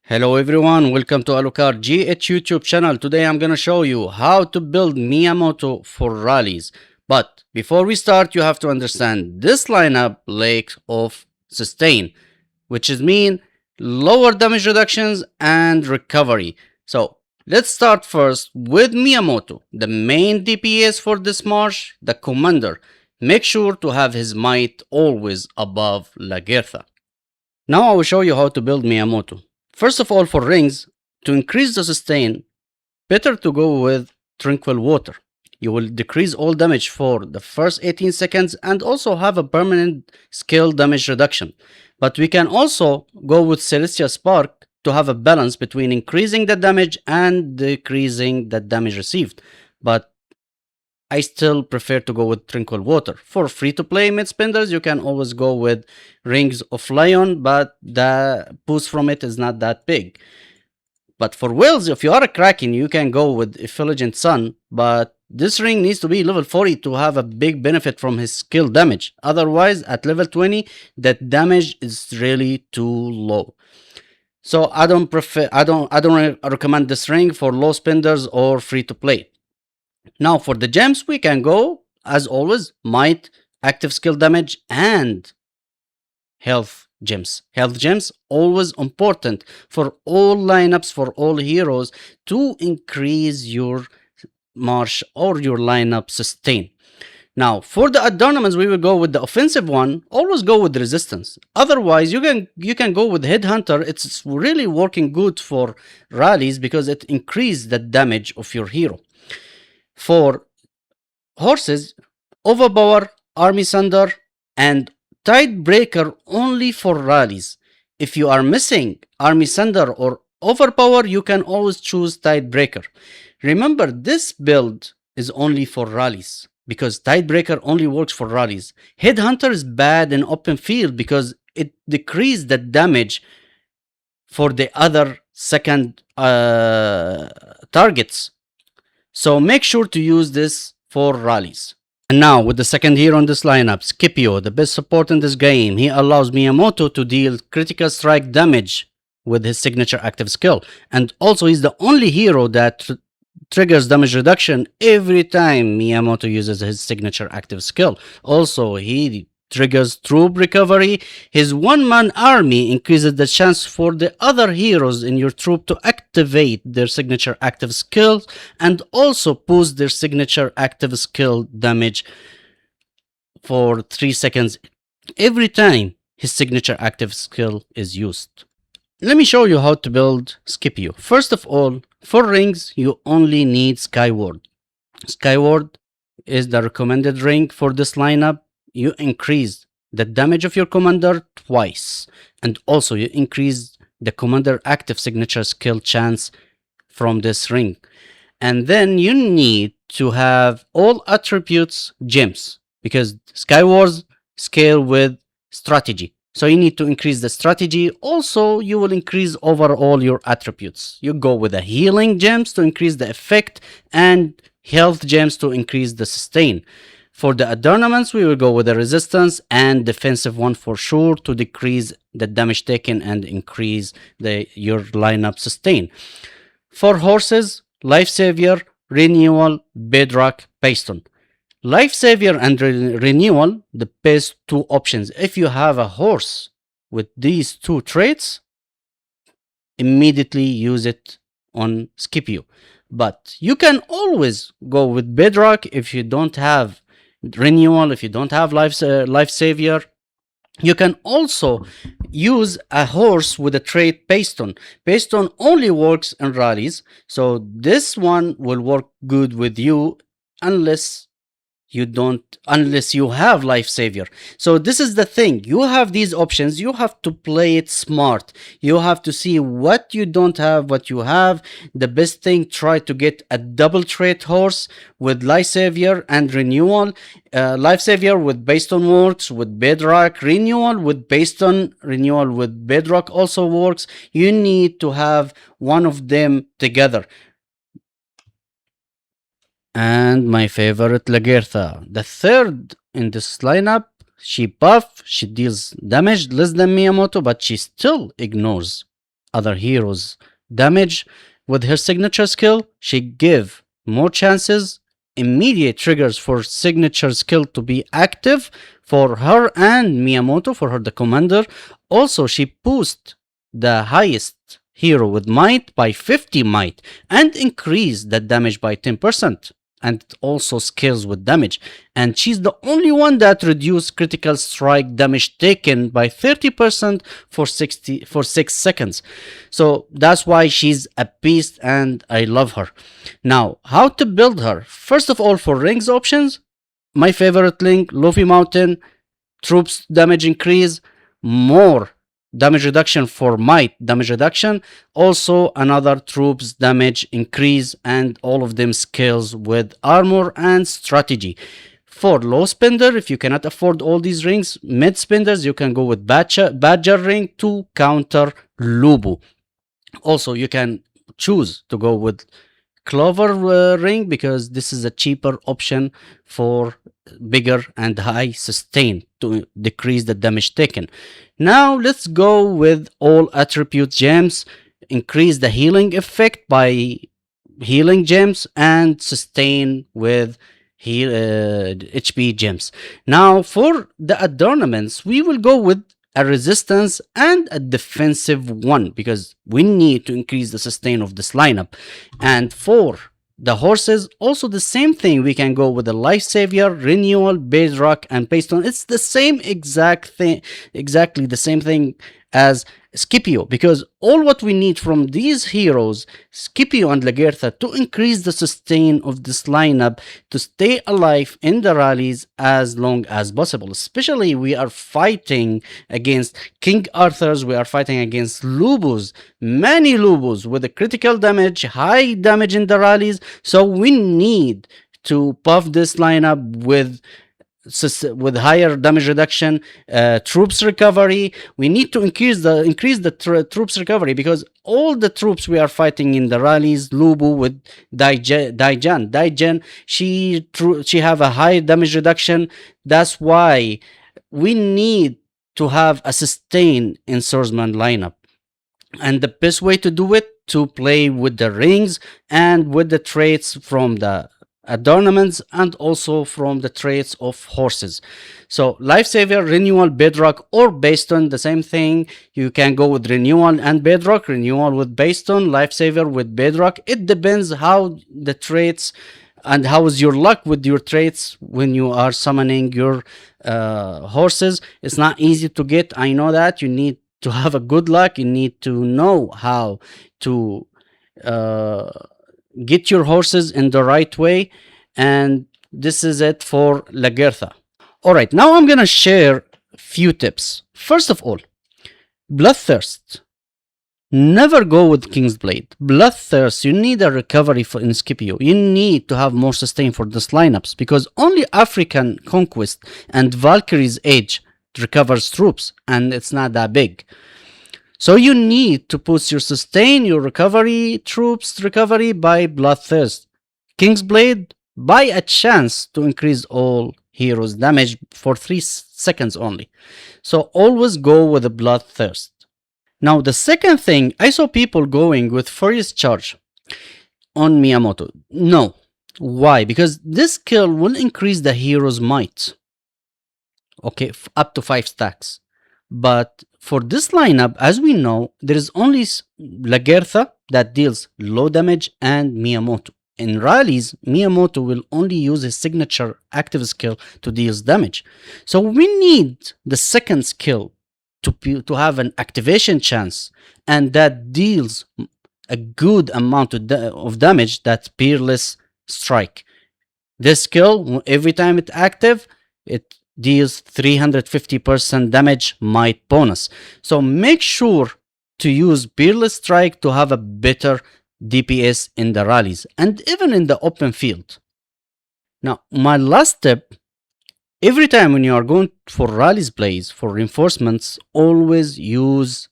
Hello everyone, welcome to Alucard GH YouTube channel. Today I'm gonna show you how to build Miyamoto for rallies. But before we start, you have to understand this lineup lacks of sustain, which is mean lower damage reductions and recovery. So let's start first with Miyamoto, the main DPS for this march, the commander. Make sure to have his might always above Lagertha. Now I will show you how to build Miyamoto. First of all, for rings, to increase the sustain, better to go with Tranquil Water. You will decrease all damage for the first 18 seconds and also have a permanent skill damage reduction. But we can also go with Celestial Spark to have a balance between increasing the damage and decreasing the damage received. But I still prefer to go with Tranquil Water. For free-to-play mid-spenders, you can always go with Rings of Lion, but the boost from it is not that big. But for whales, if you are a Kraken, you can go with Effulgent Sun, but this ring needs to be level 40 to have a big benefit from his skill damage. Otherwise, at level 20, that damage is really too low. So I don't recommend this ring for low spenders or free-to-play. Now for the gems, we can go, as always, might, active skill damage, and health gems. Health gems, always important for all lineups, for all heroes, to increase your march or your lineup sustain. Now, for the Adornments, we will go with the offensive one. Always go with resistance. Otherwise, you can go with Headhunter. It's really working good for rallies because it increases the damage of your hero. For horses, Overpower, Army Sunder, and Tidebreaker only for rallies. If you are missing Army Sunder or Overpower, you can always choose Tidebreaker. Remember, this build is only for rallies because Tidebreaker only works for rallies. Headhunter is bad in open field because it decreases the damage for the other second targets. So make sure to use this for rallies. And now with the second hero on this lineup, Scipio, the best support in this game. He allows Miyamoto to deal critical strike damage with his signature active skill. And also he's the only hero that triggers damage reduction every time Miyamoto uses his signature active skill. Also, he triggers troop recovery. His one-man army increases the chance for the other heroes in your troop to activate their signature active skills and also boost their signature active skill damage for 3 seconds every time his signature active skill is used. Let me show you how to build Scipio. First of all, for rings, you only need Skyward. Skyward is the recommended ring for this lineup. You increase the damage of your commander twice, and also you increase the commander active signature skill chance from this ring. And then you need to have all attributes gems because Skywards scale with strategy. So you need to increase the strategy. Also, you will increase overall your attributes. You go with the healing gems to increase the effect and health gems to increase the sustain. For the Adornments, we will go with the resistance and defensive one for sure to decrease the damage taken and increase your lineup sustain. For horses, Life Savior, Renewal, Bedrock, Paystone. Life Savior and Renewal, the best two options. If you have a horse with these two traits, immediately use it on Scipio. But you can always go with Bedrock if you don't have Renewal, if you don't have Life Savior. You can also use a horse with a trait Paystone. Paystone only works in rallies, so this one will work good with you unless you have Life Savior. So this is the thing, you have these options, you have to play it smart. You have to see what you don't have, what you have. The best thing, try to get a double trait horse with Life Savior and Renewal. Life Savior with Paystone works, with Bedrock. Renewal with Paystone, Renewal with Bedrock also works. You need to have one of them together. And my favorite, Lagertha. The third in this lineup, she buff, she deals damage less than Miyamoto, but she still ignores other heroes damage with her signature skill. She give more chances, immediate triggers for signature skill to be active for her and Miyamoto, for her the commander. Also, she boosts the highest hero with might by 50 might and increase the damage by 10%, and it also scales with damage. And she's the only one that reduced critical strike damage taken by 30% for 6 seconds. So that's why she's a beast and I love her. Now, how to build her? First of all, for rings options, my favorite link, Luffy Mountain, troops damage increase, more damage reduction for might damage reduction, also another troops damage increase, and all of them scales with armor and strategy. For low spender, if you cannot afford all these rings, mid spenders, you can go with Badger ring to counter Lubu. Also, you can choose to go with Clover ring because this is a cheaper option for bigger and high sustain to decrease the damage taken. Now let's go with all attribute gems, increase the healing effect by healing gems, and sustain with HP gems. Now for the adornments, we will go with a resistance and a defensive one because we need to increase the sustain of this lineup. And for the horses, also the same thing. We can go with the life savior, renewal, bedrock, and paystone. It's the same exact thing, exactly the same thing as Scipio, because all what we need from these heroes, Scipio and Lagertha, to increase the sustain of this lineup to stay alive in the rallies as long as possible. Especially we are fighting against King Arthurs, we are fighting against Lubus, many Lubus with a critical damage, high damage in the rallies. So we need to buff this lineup with higher damage reduction, troops recovery. We need to increase the troops recovery because all the troops we are fighting in the rallies, Lubu with Daijan, she have a high damage reduction. That's why we need to have a sustain in swordsman lineup. And the best way to do it, to play with the rings and with the traits from the adornments and also from the traits of horses. So life savior, renewal, bedrock, or based on the same thing. You can go with renewal and bedrock, renewal with based on, life savior with bedrock. It depends how the traits and how is your luck with your traits when you are summoning your horses. It's not easy to get, I know that. You need to have a good luck. You need to know how to get your horses in the right way. And this is it for Lagertha. All right, now I'm gonna share a few tips. First of all, Bloodthirst. Never go with King's Blade. Bloodthirst, you need a recovery for in Scipio. You need to have more sustain for this lineups because only African Conquest and Valkyrie's Age recovers troops, and it's not that big. So you need to push your sustain, your recovery, troops recovery by Bloodthirst. King's Blade, by a chance to increase all heroes damage for 3 seconds only. So always go with the Bloodthirst. Now the second thing, I saw people going with Furious Charge on Miyamoto. No. Why? Because this skill will increase the hero's might. Okay, up to 5 stacks. But for this lineup, as we know, there is only Lagertha that deals low damage and Miyamoto. In rallies, Miyamoto will only use his signature active skill to deal damage. So we need the second skill to have an activation chance, and that deals a good amount of damage, that's Peerless Strike. This skill, every time it's active, it deals 350% damage might bonus. So make sure to use Peerless Strike to have a better DPS in the rallies and even in the open field. Now, my last tip, every time when you are going for rallies plays, for reinforcements, always use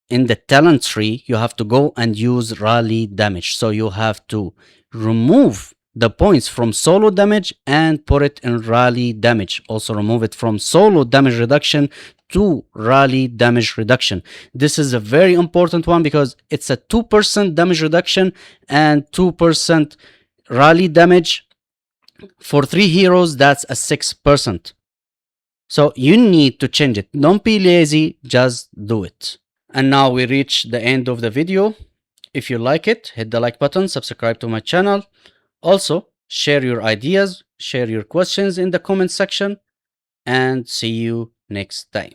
in the talent tree, you have to go and use rally damage. So you have to remove the points from solo damage and put it in rally damage. Also remove it from solo damage reduction 2 rally damage reduction. This is a very important one because it's a 2% damage reduction and 2% rally damage. For 3 heroes, that's a 6%. So you need to change it. Don't be lazy, just do it. And now we reach the end of the video. If you like it, hit the like button, subscribe to my channel. Also, share your ideas, share your questions in the comment section, and see you next time.